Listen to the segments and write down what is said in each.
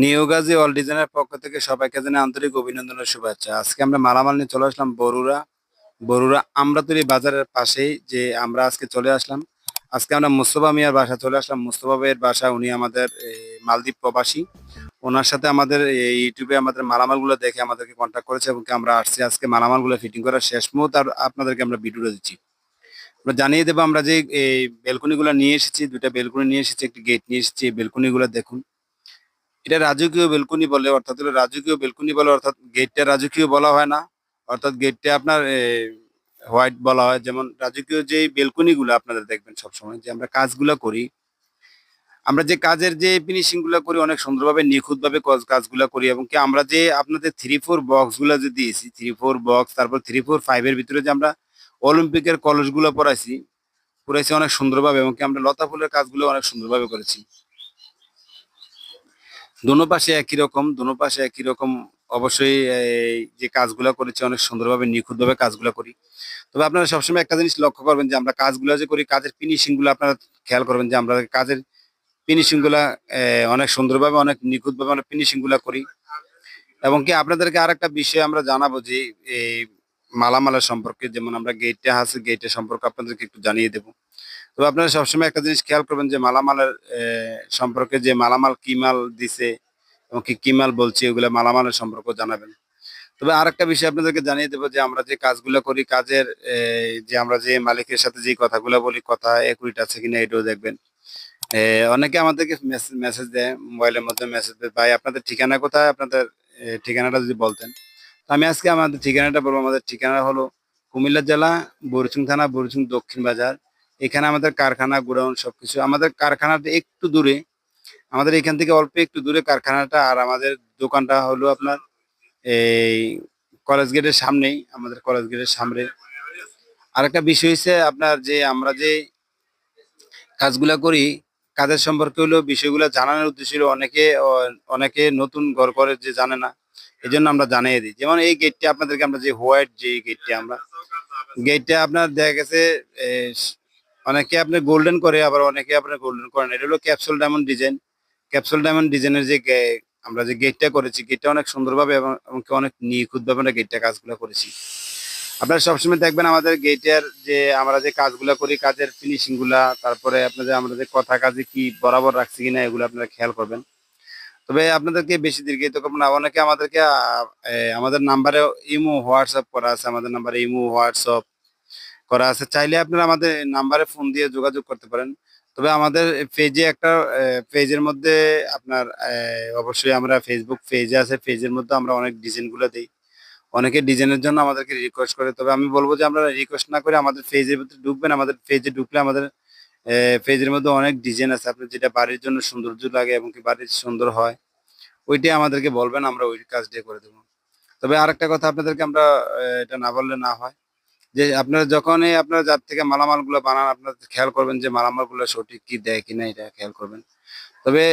New Gazi all ডিজাইনের পক্ষ থেকে সবাইকে জানাই আন্তরিক অভিনন্দন ও শুভেচ্ছা। আজকে আমরা মালামাল নিয়ে চলে আসলাম বরুড়া আমরাতুলি বাজারের পাশেই যে আমরা আজকে চলে আসলাম। আজকে আমরা মুস্তফা মিয়ার বাসায় চলে আসলাম। মুস্তফা ভাইয়ের বাসা, উনি আমাদের মালদ্বীপ প্রবাসী। ওনার সাথে আমাদের ইউটিউবে আমাদের মালামালগুলো দেখে আমাদেরকে কন্ট্যাক্ট করেছে এবং কি আমরা আসছি আজকে মালামালগুলো ফিটিং করার শেষ মুহূর্তে আর আপনাদেরকে আমরা ভিডিওটা দিচ্ছি। আমরা জানিয়ে দেবো আমরা যে এই বেলকনিগুলো নিয়ে এসেছি, ২ টা বেলকনি নিয়ে এসেছি, একটি গেট নিয়ে এসেছি। এই বেলকনিগুলো দেখুন। এটা রাজকীয় বেলকনি বলে, অর্থাৎ হলো রাজকীয় বেলকনি বলে, অর্থাৎ গেটটা রাজকীয় বলা হয় না। অর্থাৎ গেটটা আপনার হোয়াইট বলা হয়। যেমন রাজকীয় যেই বেলকনিগুলো আপনারা দেখবেন সবসময় যে আমরা কাজগুলা করি, আমরা যে কাজের যে ফিনিশিং গুলা করি অনেক সুন্দরভাবে নিখুঁতভাবে কাজগুলা করি এবং কি আমরা যে আপনাদের 3-4 বক্স গুলা যে দিয়েছি, 3-4 বক্স, তারপর 3-4-5 এর ভিতরে যে আমরা অলিম্পিকের কলসগুলো পুরাইছি অনেক সুন্দরভাবে এবং কি আমরা লতা ফুলের কাজগুলো অনেক সুন্দরভাবে করেছি। দোনো পাশে একই রকম, দোনো পাশে একই রকম। অবশ্যই এই যে কাজগুলা করেছি অনেক সুন্দরভাবে নিখুঁতভাবে কাজগুলা করি। তবে আপনারা সবসময় একটা জিনিস লক্ষ্য করবেন যে আমরা কাজগুলা যে করি, কাজের ফিনিশিং গুলো আপনারা খেয়াল করবেন যে আমরা কাজের ফিনিশিং গুলা অনেক সুন্দরভাবে, অনেক নিখুঁতভাবে অনেক ফিনিশিং গুলা করি। এবং কি আপনাদেরকে আরেকটা বিষয় আমরা জানাবো যে এই মালামালের সম্পর্কে, যেমন আমরা গেটটা আছে, গেটের সম্পর্কে আপনাদেরকে একটু জানিয়ে দেব। তবে আপনারা সবসময় একটা জিনিস খেয়াল করবেন যে মালামালের সম্পর্কে, যে মালামাল কি মাল দিছে এবং কি মাল বলছি, ওগুলা মালামালের সম্পর্ক জানাবেন। তবে আরেকটা বিষয় আপনাদেরকে জানিয়ে দেবো যে আমরা যে কাজগুলো করি, কাজের যে আমরা যে মালিকের সাথে যে কথাগুলো বলি, কথা একুরেট আছে কিনা এটাও দেখবেন। অনেকে আমাদেরকে মেসেজ দেয়, মোবাইলের মধ্যে মেসেজ দেয়, ভাই আপনাদের ঠিকানা কোথায়, আপনাদের ঠিকানাটা যদি বলতেন। তো আমি আজকে আমাদের ঠিকানাটা বলবো। আমাদের ঠিকানা হলো কুমিল্লা জেলা, বুড়িচং থানা, বুড়িচং দক্ষিণ বাজার। এখানে আমাদের কারখানা, গোডাউন সবকিছু। আমাদের কারখানাটা একটু দূরে, আমাদের এখান থেকে অল্প একটু দূরে কারখানাটা। আর আমাদের দোকানটা হলো আপনার এই কলেজ গেটের সামনেই, আমাদের কলেজ গেটের সামনে। আরেকটা বিষয় হচ্ছে আপনার যে আমরা যে কাজগুলা করি, কাজের সম্পর্কে হলো বিষয়গুলো জানানোর উদ্দেশ্য হলো অনেকে নতুন ঘর করে যে জানে না, এই জন্য আমরা জানিয়ে দিই। যেমন এই গেটটা আপনাদেরকে, আমরা যে হোয়াইট যে গেটটা, আমরা গেটটা আপনার দেখা গেছে এ, স- অনেকে আপনার গোল্ডেন করে, আবার অনেকে আপনার গোল্ডেন করেন। এটা হলো capsule diamond design. Capsule diamond ডিজাইনের যে আমরা যে গেটটা করেছি, গেটটা অনেক সুন্দরভাবে এবং কি অনেক নিখুঁতভাবে আমরা গেটটা কাজগুলো করেছি। আপনারা সবসময় দেখবেন আমাদের গেটের যে আমরা যে কাজগুলা করি, কাজের ফিনিশিং গুলা, তারপরে আপনাদের আমরা যে কথা কাজে কি বরাবর রাখছি কিনা, এগুলো আপনারা খেয়াল করবেন। তবে আপনাদেরকে বেশি দীর্ঘায়িত করবো না। অনেকে আমাদেরকে আমাদের নাম্বারে ইমো হোয়াটসঅ্যাপ করা আছে, আমাদের নাম্বারে ইমো হোয়াটসঅ্যাপ করা আছে। চাইলে আপনারা আমাদের নাম্বারে ফোন দিয়ে যোগাযোগ করতে পারেন। তবে আমাদের পেজে একটা পেজের মধ্যে আপনার অবশ্যই আমরা ফেসবুক পেজে আছে, পেজের মধ্যে আমরা অনেক ডিজাইন গুলো দিই। অনেকে ডিজাইনের জন্য আমাদেরকে রিকোয়েস্ট করে। তবে আমি বলব যে আপনারা রিকোয়েস্ট না করে আমাদের পেজের ভিতরে ঢুকবেন। আমাদের পেজে ঢুকলে আমাদের পেজের মধ্যে অনেক ডিজাইন আছে। আপনার যেটা বাড়ির জন্য সৌন্দর্য লাগে এবং কি বাড়ির সুন্দর হয়, ওইটাই আমাদেরকে বলবেন, আমরা ওই কাজটাই করে দেবো। তবে আরেকটা কথা আপনাদেরকে আমরা এটা না বললে না হয়, যে আপনারা যখনই আপনারা যার থেকে মালামালগুলো বানান, আপনারা খেয়াল করবেন যে মালামালগুলো সঠিক কি দেয় কিনা, এটা খেয়াল করবেন। তবে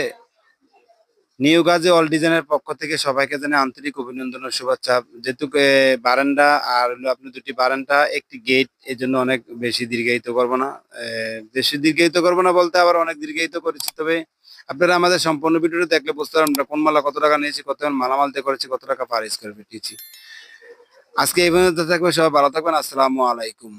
নিউ গাজী অল ডিজাইনের পক্ষ থেকে সবাইকে জানাই আন্তরিক অভিনন্দন ও শুভেচ্ছা। যেহেতু বারান্দা আর হলো আপনি ২ টি বারান্দা, একটি গেট, এই জন্য অনেক বেশি দীর্ঘায়িত করব না। বেশি দীর্ঘায়িত করব না বলতে আবার অনেক দীর্ঘায়িত করেছি। তবে আপনারা আমাদের সম্পূর্ণ ভিডিওটা দেখলে বুঝতে পারবেন আমরা কোন মালা কত টাকা নিয়েছি, কত মালামাল দিয়ে করেছি, কত টাকা পার স্কয়ার ফিট নিয়েছি। আজকে এই পর্যন্ত থাকবে, সবাই ভালো থাকবেন। আসসালামু আলাইকুম।